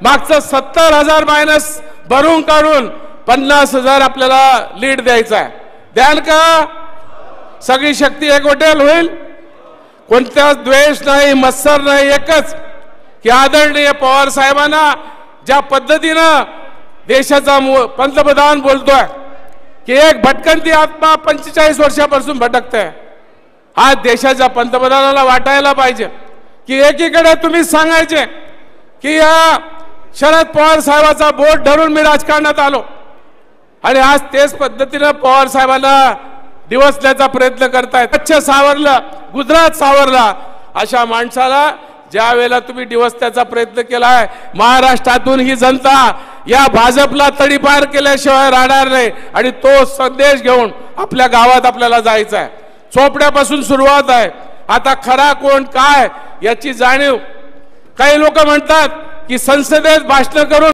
मागचं 70,000 मायनस भरून काढून 50,000 आपल्याला लीड द्यायचा आहे. द्याल का? सगळी शक्ती एकवटेल होईल. कोणत्या द्वेष नाही, मत्सर नाही, एकच की आदरणीय पवार साहेबांना ज्या पद्धतीनं देशाचा पंतप्रधान बोलतोय की एक भटकंती आत्मा 45 वर्षापासून भटकते. आज देशाच्या पंतप्रधानाला वाटायला पाहिजे की एकीकडे तुम्ही सांगायचे की या शरद पवार साहेबाचा बोट धरून मी राजकारणात आलो आणि आज तेच पद्धतीनं पवार साहेबांना दिवसण्याचा प्रयत्न करतायत. कच्छ सावरलं, गुजरात सावरला, अशा माणसाला ज्या वेळेला तुम्ही दिवसण्याचा प्रयत्न केलाय, महाराष्ट्रातून ही जनता या भाजपला तडीपार केल्याशिवाय राहणार नाही आणि तो संदेश घेऊन आपल्या गावात आपल्याला जायचं आहे. चोपड्यापासून सुरुवात आहे. आता खरा कोण काय याची जाणीव. काही लोक म्हणतात की संसदेत भाषण करून